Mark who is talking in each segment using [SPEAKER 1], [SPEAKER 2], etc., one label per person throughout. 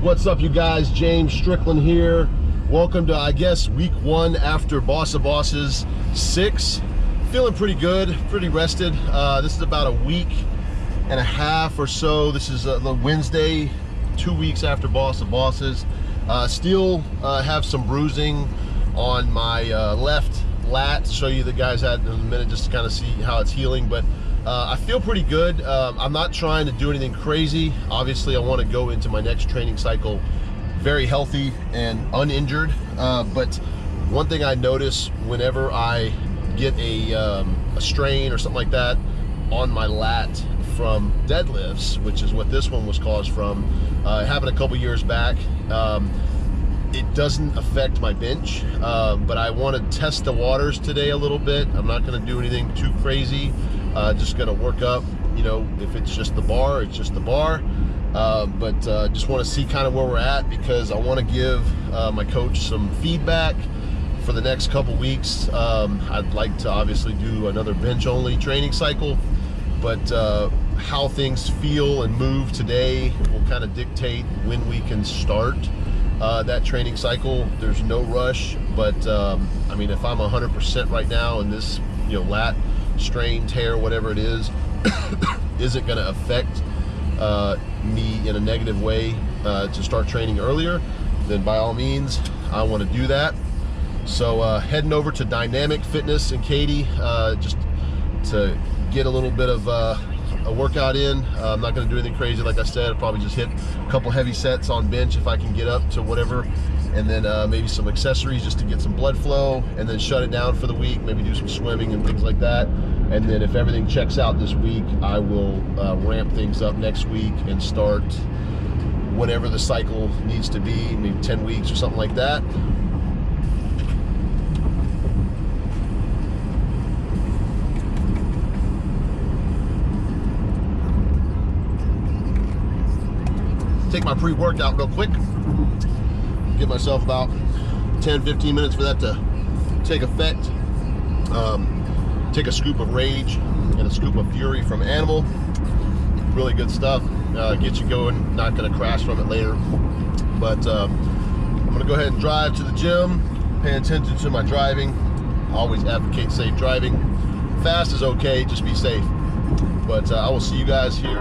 [SPEAKER 1] What's up, you guys? James Strickland here. Welcome to, I guess, week 1 after Boss of Bosses 6. Feeling pretty good, pretty rested. This is about a week and a half or so. This is the Wednesday, 2 weeks after Boss of Bosses. Still have some bruising on my left lat. Show you the guys that in a minute just to kind of see how it's healing, but I feel pretty good. I'm not trying to do anything crazy. Obviously, I want to go into my next training cycle very healthy and uninjured. But one thing I notice whenever I get a strain or something like that on my lat from deadlifts, which is what this one was caused from, it happened a couple years back. It doesn't affect my bench, but I want to test the waters today a little bit. I'm not going to do anything too crazy. Just gonna work up, you know, if it's just the bar, it's just the bar. But just want to see kind of where we're at, because I want to give my coach some feedback for the next couple weeks. I'd like to obviously do another bench only training cycle, but how things feel and move today will kind of dictate when we can start that training cycle. There's no rush, but I mean, if I'm 100% right now and this, you know, lat strain, tear, whatever it is, isn't going to affect me in a negative way to start training earlier, then by all means I want to do that. So heading over to Dynamic Fitness in Katy just to get a little bit of a workout in. I'm not going to do anything crazy, like I said. I'll probably just hit a couple heavy sets on bench if I can get up to whatever, and then maybe some accessories just to get some blood flow, and then shut it down for the week, maybe do some swimming and things like that. And then if everything checks out this week, I will ramp things up next week and start whatever the cycle needs to be, maybe 10 weeks or something like that. Take my pre-workout real quick. Give myself about 10-15 minutes for that to take effect. Take a scoop of Rage and a scoop of Fury from Animal. Really good stuff. Get you going. Not going to crash from it later. But I'm going to go ahead and drive to the gym. Pay attention to my driving. I always advocate safe driving. Fast is okay, just be safe. But I will see you guys here.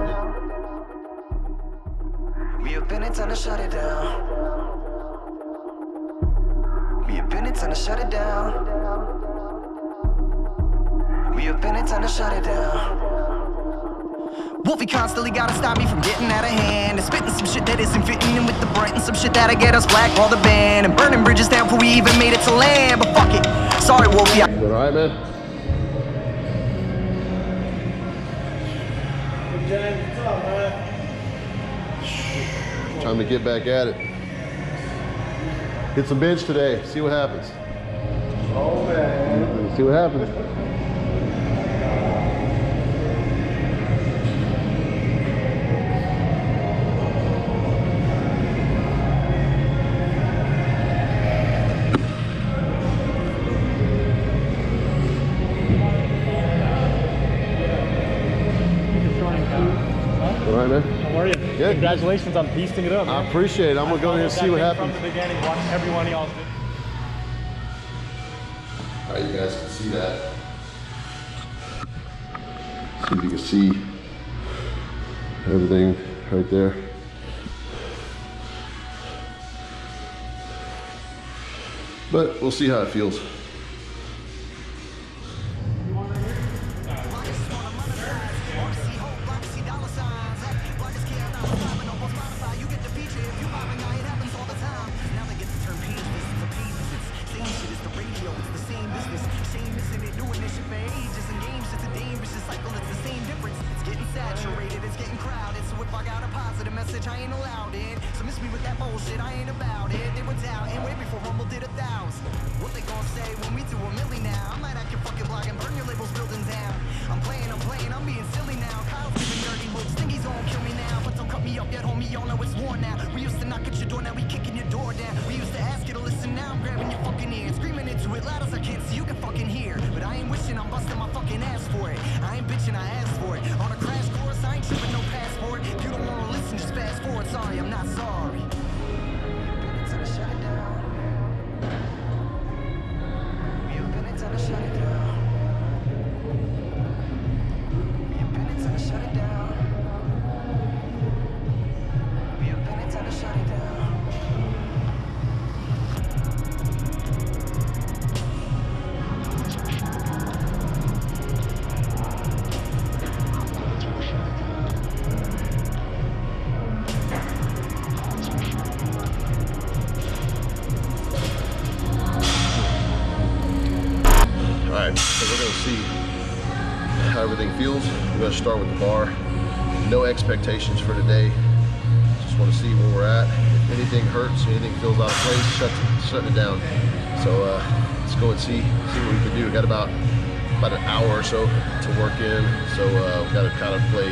[SPEAKER 2] We have been, it's time to shut it down. We have been, it's time to shut it down. We have been, it's time to shut it down. Wolfie constantly gotta stop me from getting out of hand and spitting some shit that isn't fitting in with the Brent, and some shit that'll get us black for the band, and burning bridges down before we even made it to land. But fuck it, sorry Wolfie.
[SPEAKER 1] Alright, man?
[SPEAKER 3] Hey James, what's up, man?
[SPEAKER 1] Time to get back at it. Hit some bench today. See what happens.
[SPEAKER 3] Oh man.
[SPEAKER 1] See what happens. All right, man.
[SPEAKER 3] How are you?
[SPEAKER 1] Good.
[SPEAKER 3] Congratulations on beasting it up, man.
[SPEAKER 1] I appreciate it. I'm gonna go in and see what happens.
[SPEAKER 3] From the beginning, watch every one of y'all's videos.
[SPEAKER 1] All right, you guys can see that. See if you can see everything right there. But we'll see how it feels.
[SPEAKER 2] I ain't allowed it, so miss me with that bullshit, I ain't about it. They were doubting way before Rumble did 1,000. What they gon' say when we do a milli now? I might hack your fucking blog and burn your labels building down. I'm playing, I'm being silly now. Kyle's giving dirty looks, think he's gonna kill me now. But don't cut me up yet, homie, y'all know it's war now. We used to knock at your door, now we kicking your door down. We used to ask you to listen, now I'm grabbing your fucking ear, screaming into it loud as I can so you can fucking hear. But I ain't wishing, I'm busting my fucking ass for it. I ain't bitching, I asked for it. On a crash course, I ain't tripping no passport. If you don't wanna listen, just fast forward. Sorry, I'm not sorry. shut it down.
[SPEAKER 1] Alright, so we're going to see how everything feels. We're going to start with the bar. No expectations for today. Just want to see where we're at. If anything hurts, anything feels out of place, shut it down. So let's go and see what we can do. We got about an hour or so to work in. So we've got to kind of play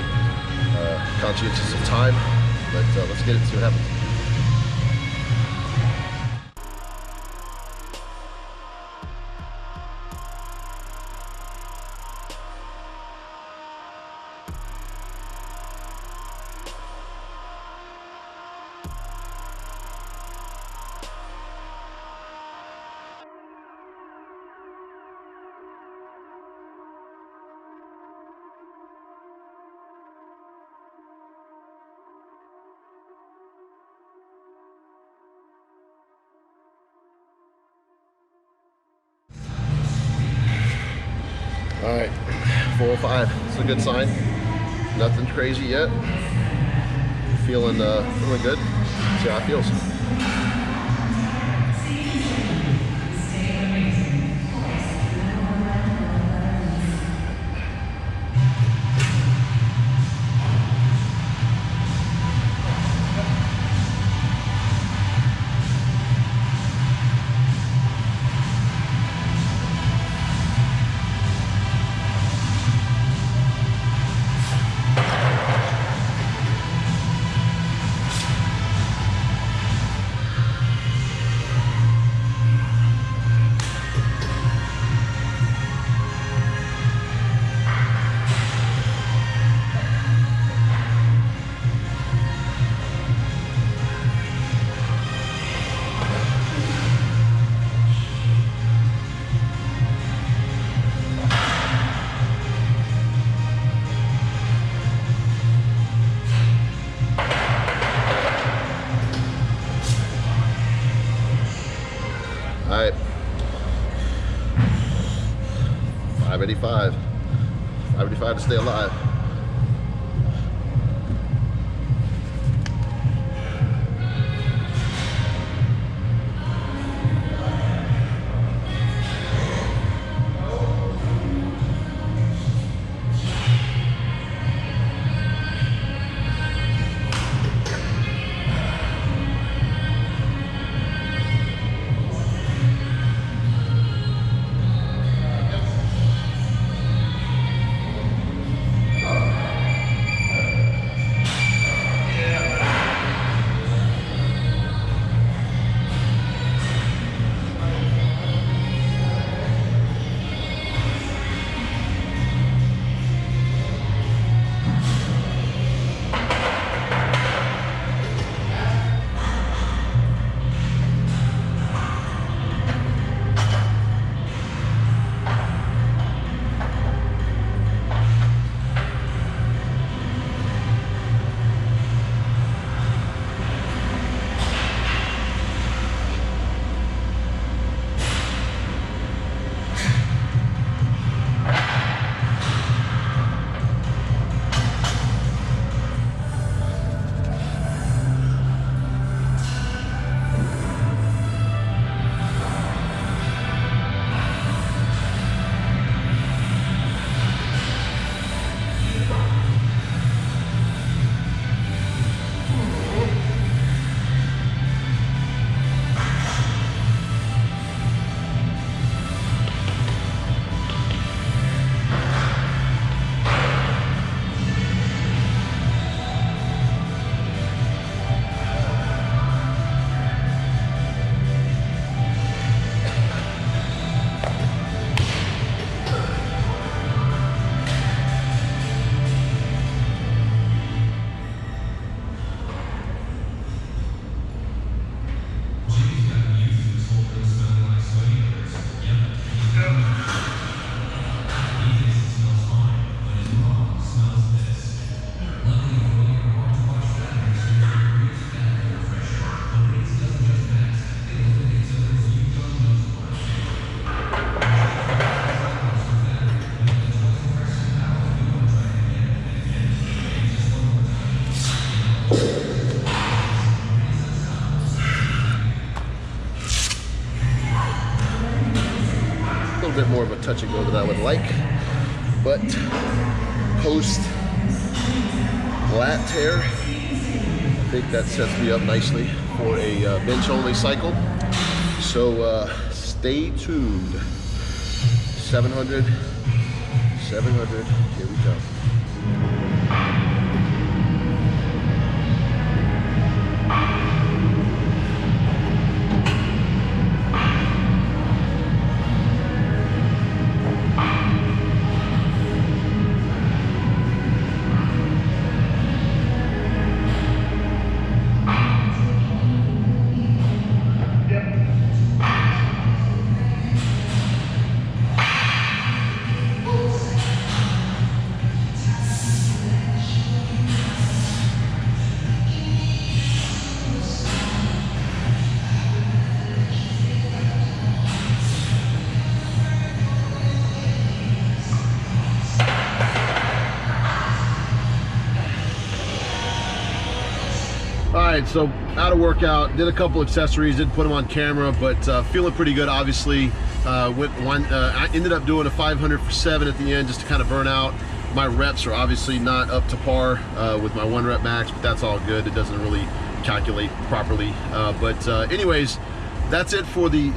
[SPEAKER 1] conscientious of time. But let's get it, see what happens. All right, 405. It's a good sign. Nothing crazy yet. Feeling good. See how it feels. All right, 585. 585 to stay alive. bit more of a touch and go than I would like, but post-lat tear, I think that sets me up nicely for a bench-only cycle. So stay tuned. 700, here we go. All right, so out of workout, did a couple accessories, didn't put them on camera, but feeling pretty good. Obviously, I ended up doing a 500 for 7 at the end just to kind of burn out. My reps are obviously not up to par with my 1 rep max, but that's all good. It doesn't really calculate properly. Anyways, that's it for the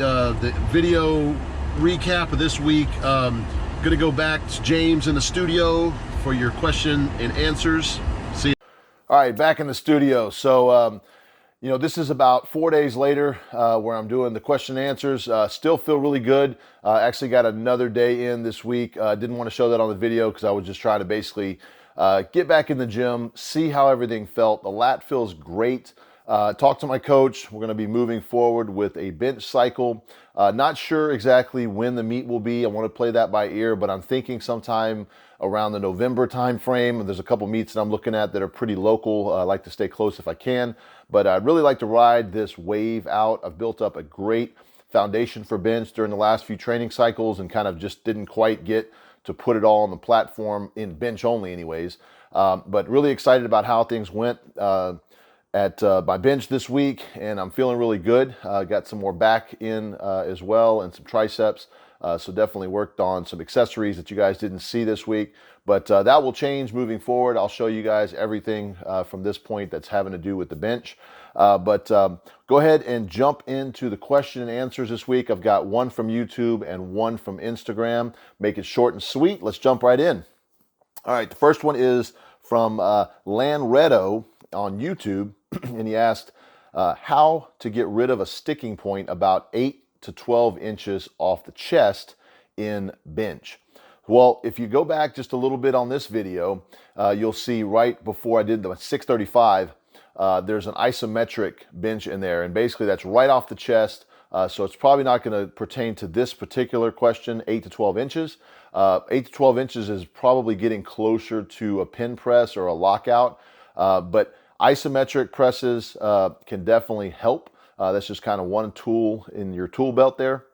[SPEAKER 1] video recap of this week. Gonna go back to James in the studio for your question and answers. See you. All right, back in the studio. So, you know, this is about 4 days later where I'm doing the question and answers. Still feel really good. Actually got another day in this week. Didn't want to show that on the video because I was just trying to basically get back in the gym, see how everything felt. The lat feels great. Talked to my coach. We're going to be moving forward with a bench cycle. Not sure exactly when the meet will be. I want to play that by ear, but I'm thinking sometime around the November time frame. There's a couple meets that I'm looking at that are pretty local. I like to stay close if I can, but I'd really like to ride this wave out. I've built up a great foundation for bench during the last few training cycles and kind of just didn't quite get to put it all on the platform in bench only anyways. But really excited about how things went at my bench this week, and I'm feeling really good. Got some more back in as well and some triceps. So definitely worked on some accessories that you guys didn't see this week, but that will change moving forward. I'll show you guys everything from this point that's having to do with the bench. Go ahead and jump into the question and answers this week. I've got one from YouTube and one from Instagram. Make it short and sweet. Let's jump right in. All right, the first one is from Lanredo on YouTube, and he asked how to get rid of a sticking point about 8 to 12 inches off the chest in bench. Well, if you go back just a little bit on this video, you'll see right before I did the 635, there's an isometric bench in there, and basically that's right off the chest. So it's probably not going to pertain to this particular question, 8 to 12 inches. 8 to 12 inches is probably getting closer to a pin press or a lockout, but isometric presses can definitely help. That's just kind of one tool in your tool belt there.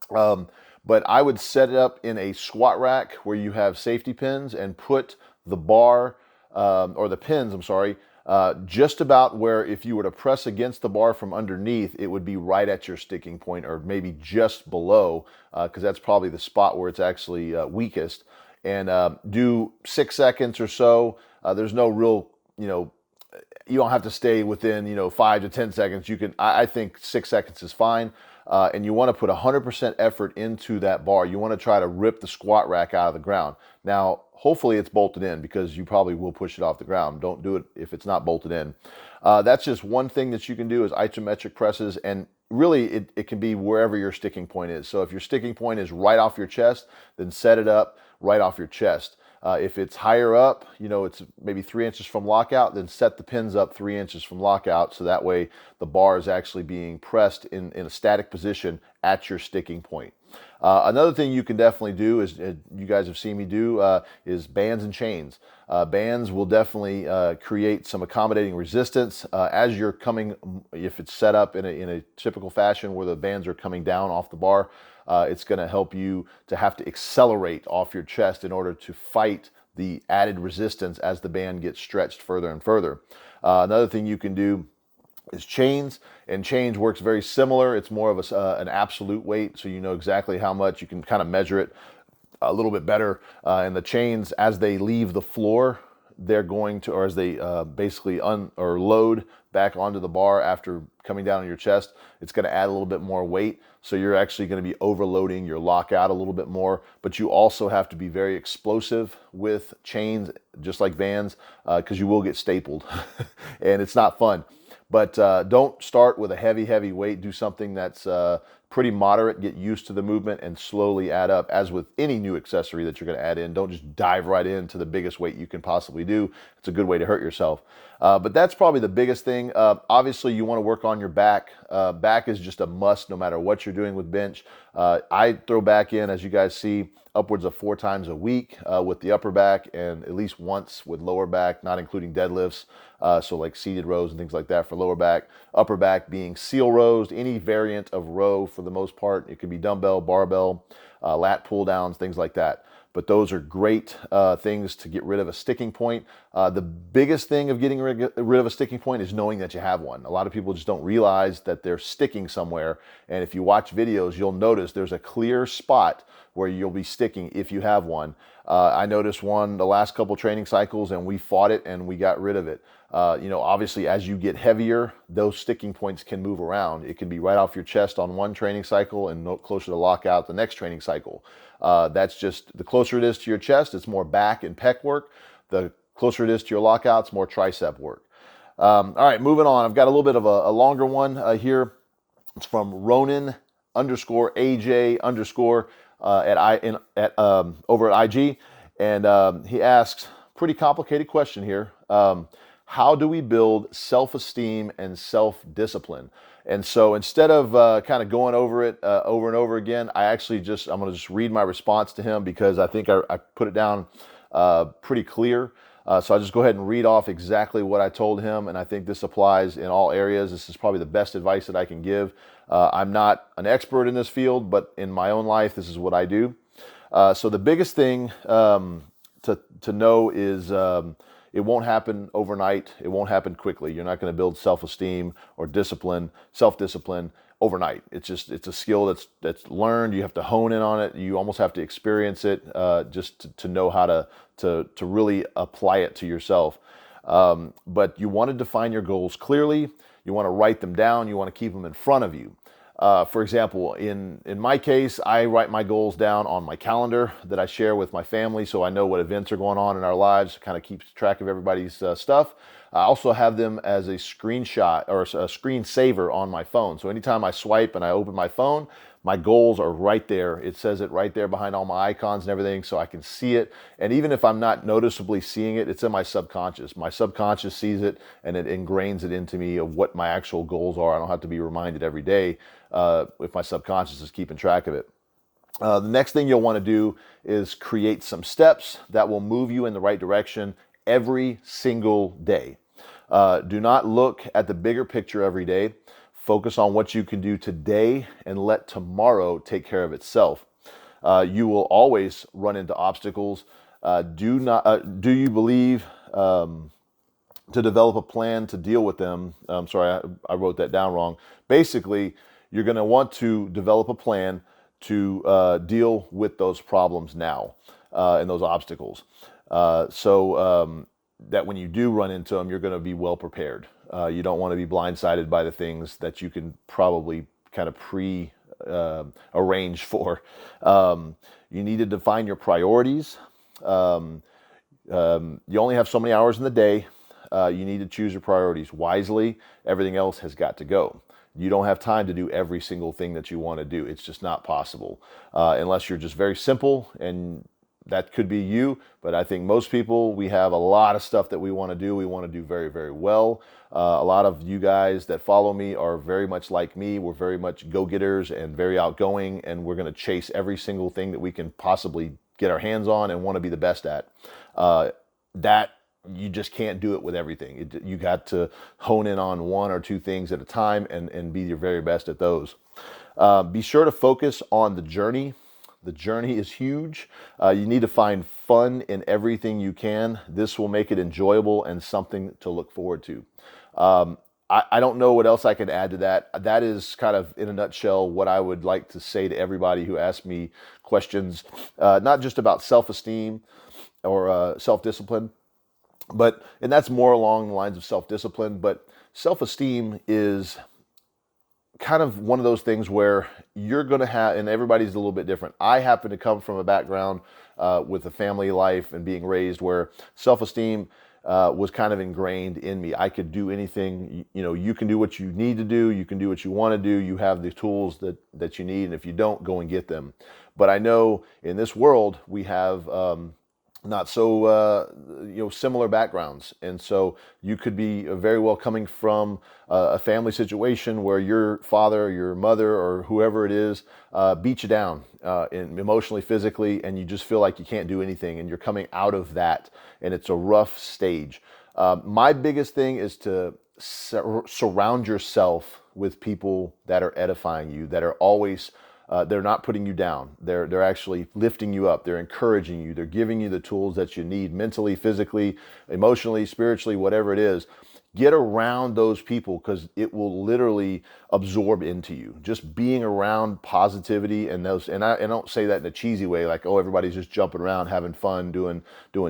[SPEAKER 1] But I would set it up in a squat rack where you have safety pins and put the bar, or the pins, I'm sorry, just about where if you were to press against the bar from underneath, it would be right at your sticking point or maybe just below, because that's probably the spot where it's actually weakest. And do 6 seconds or so. There's no real, you don't have to stay within, 5 to 10 seconds. You can, I think 6 seconds is fine. And you want to put 100% effort into that bar. You want to try to rip the squat rack out of the ground. Now, hopefully it's bolted in because you probably will push it off the ground. Don't do it if it's not bolted in. That's just one thing that you can do is isometric presses. And really it can be wherever your sticking point is. So if your sticking point is right off your chest, then set it up right off your chest. If it's higher up, it's maybe 3 inches from lockout, then set the pins up 3 inches from lockout. So that way the bar is actually being pressed in a static position at your sticking point. Another thing you can definitely do is, you guys have seen me do, is bands and chains. Bands will definitely create some accommodating resistance as you're coming, if it's set up in a typical fashion where the bands are coming down off the bar. It's going to help you to have to accelerate off your chest in order to fight the added resistance as the band gets stretched further and further. Another thing you can do is chains, and chains works very similar. It's more of an absolute weight, so you know exactly how much. You can kind of measure it a little bit better. And the chains, as they leave the floor, they're going to, or as they basically load back onto the bar after coming down on your chest, it's going to add a little bit more weight. So you're actually going to be overloading your lockout a little bit more. But you also have to be very explosive with chains, just like bands, because you will get stapled, and it's not fun. But don't start with a heavy weight. Do something that's pretty moderate. Get used to the movement and slowly add up. As with any new accessory that you're going to add in, don't just dive right into the biggest weight you can possibly do. It's a good way to hurt yourself. But that's probably the biggest thing. Obviously, you want to work on your back. Back is just a must no matter what you're doing with bench. I throw back in, as you guys see, upwards of 4 times a week with the upper back, and at least once with lower back, not including deadlifts. So like seated rows and things like that for lower back. Upper back being seal rows, any variant of row for the most part. It could be dumbbell, barbell, lat pull downs, things like that. But those are great things to get rid of a sticking point. The biggest thing of getting rid of a sticking point is knowing that you have one. A lot of people just don't realize that they're sticking somewhere. And if you watch videos, you'll notice there's a clear spot where you'll be sticking if you have one. I noticed one the last couple training cycles, and we fought it and we got rid of it. Obviously, as you get heavier, those sticking points can move around. It can be right off your chest on one training cycle and no closer to lockout the next training cycle. That's just, the closer it is to your chest, it's more back and pec work. The closer it is to your lockout, it's more tricep work. All right, moving on. I've got a little bit of a longer one here. It's from Ronan_AJ_ over at IG, and he asks, pretty complicated question here. How do we build self-esteem and self-discipline? And so instead of kind of going over it over and over again, I'm going to just read my response to him, because I think I put it down pretty clear. So I'll just go ahead and read off exactly what I told him, and I think this applies in all areas. This is probably the best advice that I can give. I'm not an expert in this field, but in my own life, this is what I do. So the biggest thing to know is it won't happen overnight. It won't happen quickly. You're not going to build self-esteem or self-discipline overnight. It's a skill that's learned. You have to hone in on it. You almost have to experience it just to know how to really apply it to yourself. But you want to define your goals clearly. You want to write them down. You want to keep them in front of you. For example, in my case, I write my goals down on my calendar that I share with my family, so I know what events are going on in our lives, kind of keeps track of everybody's stuff. I also have them as a screenshot or a screensaver on my phone. So anytime I swipe and I open my phone, my goals are right there. It says it right there behind all my icons and everything, so I can see it. And even if I'm not noticeably seeing it, it's in my subconscious. My subconscious sees it, and it ingrains it into me of what my actual goals are. I don't have to be reminded every day if my subconscious is keeping track of it. The next thing you'll want to do is create some steps that will move you in the right direction every single day. Do not look at the bigger picture every day. Focus on what you can do today and let tomorrow take care of itself. You will always run into obstacles. Do you believe to develop a plan to deal with them? Sorry, I wrote that down wrong. Basically, you're going to want to develop a plan to deal with those problems now and those obstacles. So that when you do run into them, you're going to be well prepared. You don't want to be blindsided by the things that you can probably kind of arrange for. You need to define your priorities. You only have so many hours in the day. You need to choose your priorities wisely. Everything else has got to go. You don't have time to do every single thing that you want to do. It's just not possible unless you're just very simple, and that could be you. But I think most people, we have a lot of stuff that we want to do. We want to do very, very well. A lot of you guys that follow me are very much like me. We're very much go-getters and very outgoing, and we're going to chase every single thing that we can possibly get our hands on and want to be the best at. That you just can't do it with everything. You got to hone in on one or two things at a time and be your very best at those. Be sure to focus on the journey. The journey is huge. You need to find fun in everything you can. This will make it enjoyable and something to look forward to. I don't know what else I can add to that. That is kind of, in a nutshell, what I would like to say to everybody who asks me questions, not just about self-esteem or self-discipline, and that's more along the lines of self-discipline, but self-esteem is kind of one of those things where you're going to have, and everybody's a little bit different. I happen to come from a background with a family life and being raised where self-esteem was kind of ingrained in me. I could do anything. You can do what you need to do. You can do what you want to do. You have the tools that you need, and if you don't, go and get them. But I know in this world we have not so similar backgrounds, and so you could be very well coming from a family situation where your father, your mother, or whoever it is beat you down emotionally, physically, and you just feel like you can't do anything, and you're coming out of that, and it's a rough stage. My biggest thing is to surround yourself with people that are edifying you, that are always they're not putting you down. They're actually lifting you up. They're encouraging you. They're giving you the tools that you need mentally, physically, emotionally, spiritually, whatever it is. Get around those people because it will literally absorb into you. Just being around positivity and those, and I don't say that in a cheesy way, like, oh, everybody's just jumping around, having fun, doing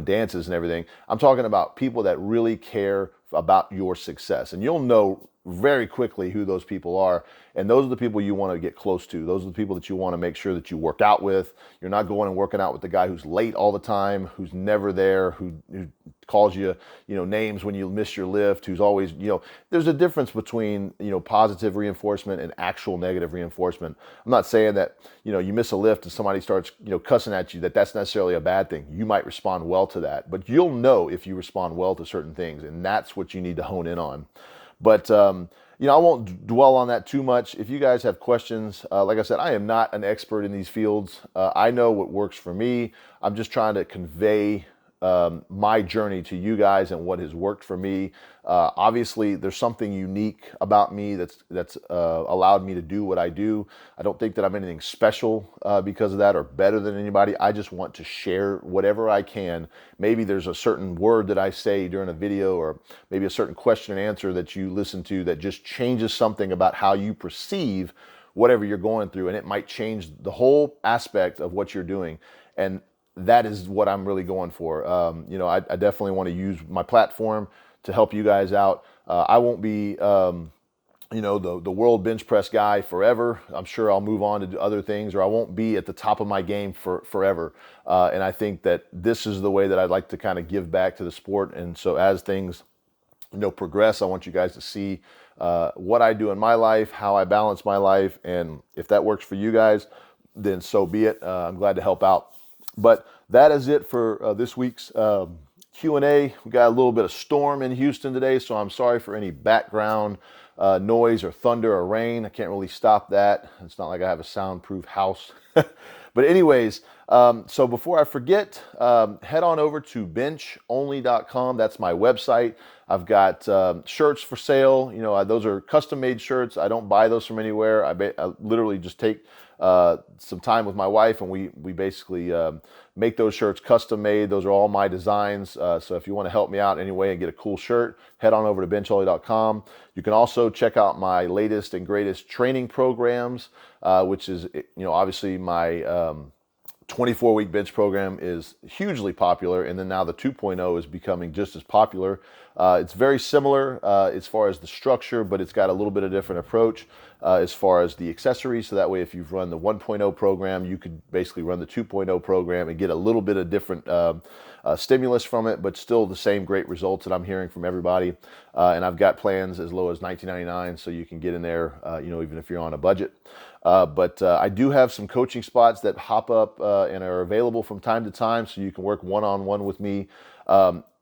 [SPEAKER 1] dances and everything. I'm talking about people that really care about your success, and you'll know very quickly who those people are. And those are the people you want to get close to. Those are the people that you want to make sure that you work out with. You're not going and working out with the guy who's late all the time, who's never there, who calls you, names when you miss your lift, who's always, there's a difference between, positive reinforcement and actual negative reinforcement. I'm not saying that, you miss a lift and somebody starts, cussing at you, that's necessarily a bad thing. You might respond well to that, but you'll know if you respond well to certain things, and that's what you need to hone in on. But, I won't dwell on that too much. If you guys have questions, like I said, I am not an expert in these fields. I know what works for me. I'm just trying to convey my journey to you guys and what has worked for me. Obviously, there's something unique about me that's allowed me to do what I do. I don't think that I'm anything special because of that or better than anybody. I just want to share whatever I can. Maybe there's a certain word that I say during a video, or maybe a certain question and answer that you listen to that just changes something about how you perceive whatever you're going through, and it might change the whole aspect of what you're doing. And that is what I'm really going for. I definitely want to use my platform to help you guys out. I won't be, the world bench press guy forever. I'm sure I'll move on to do other things, or I won't be at the top of my game forever. And I think that this is the way that I'd like to kind of give back to the sport. And so as things, progress, I want you guys to see what I do in my life, how I balance my life. And if that works for you guys, then so be it. I'm glad to help out. But that is it for this week's Q&A. We got a little bit of storm in Houston today, so I'm sorry for any background noise or thunder or rain. I can't really stop that. It's not like I have a soundproof house. But anyways, so before I forget, head on over to benchonly.com. That's my website. I've got shirts for sale. Those are custom-made shirts. I don't buy those from anywhere. I literally just take some time with my wife, and we basically make those shirts custom made. Those are all my designs. So if you want to help me out anyway and get a cool shirt, head on over to benchonly.com. You can also check out my latest and greatest training programs, which is, obviously my 24-week bench program is hugely popular, and then now the 2.0 is becoming just as popular. It's very similar as far as the structure, but it's got a little bit of different approach as far as the accessories. So that way, if you've run the 1.0 program, you could basically run the 2.0 program and get a little bit of different stimulus from it, but still the same great results that I'm hearing from everybody. And I've got plans as low as $19.99, so you can get in there, even if you're on a budget. But I do have some coaching spots that hop up and are available from time to time, so you can work one-on-one with me.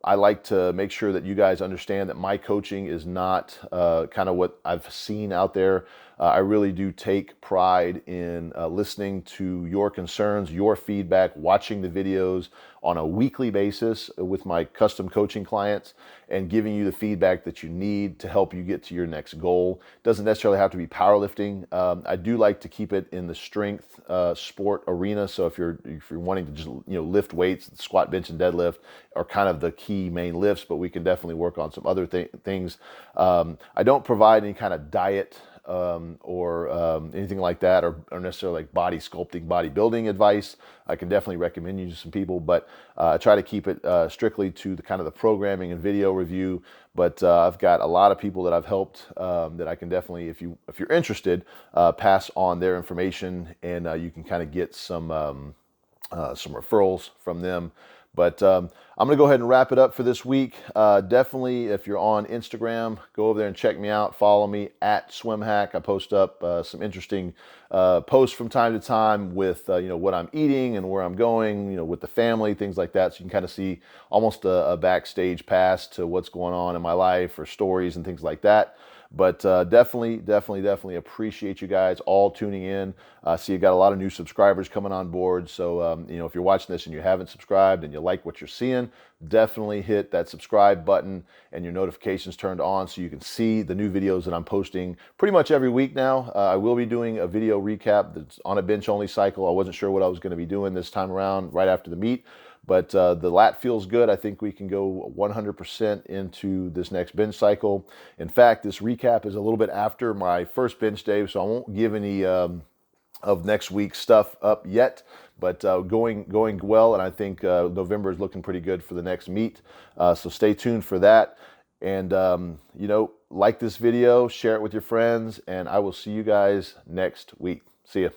[SPEAKER 1] I like to make sure that you guys understand that my coaching is not kind of what I've seen out there. I really do take pride in listening to your concerns, your feedback, watching the videos on a weekly basis with my custom coaching clients, and giving you the feedback that you need to help you get to your next goal. It doesn't necessarily have to be powerlifting. I do like to keep it in the strength sport arena. So if you're wanting to just lift weights, squat, bench, and deadlift are kind of the key key main lifts, but we can definitely work on some other things. I don't provide any kind of diet or anything like that, or necessarily like body sculpting, bodybuilding advice. I can definitely recommend you to some people, but I try to keep it strictly to the kind of the programming and video review. But I've got a lot of people that I've helped that I can definitely, if you're interested, pass on their information, and you can kind of get some referrals from them. But I'm going to go ahead and wrap it up for this week. Definitely, if you're on Instagram, go over there and check me out. Follow me at SwimHack. I post up some interesting posts from time to time with what I'm eating and where I'm going, with the family, things like that. So you can kind of see almost a backstage pass to what's going on in my life, or stories and things like that. But definitely appreciate you guys all tuning in. See, you got a lot of new subscribers coming on board. So, if you're watching this and you haven't subscribed and you like what you're seeing, definitely hit that subscribe button and your notifications turned on so you can see the new videos that I'm posting pretty much every week now. I will be doing a video recap that's on a bench only cycle. I wasn't sure what I was going to be doing this time around right after the meet. But the lat feels good. I think we can go 100% into this next bench cycle. In fact, this recap is a little bit after my first bench day, so I won't give any of next week's stuff up yet. But going well, and I think November is looking pretty good for the next meet. So stay tuned for that. And, like this video, share it with your friends, and I will see you guys next week. See ya.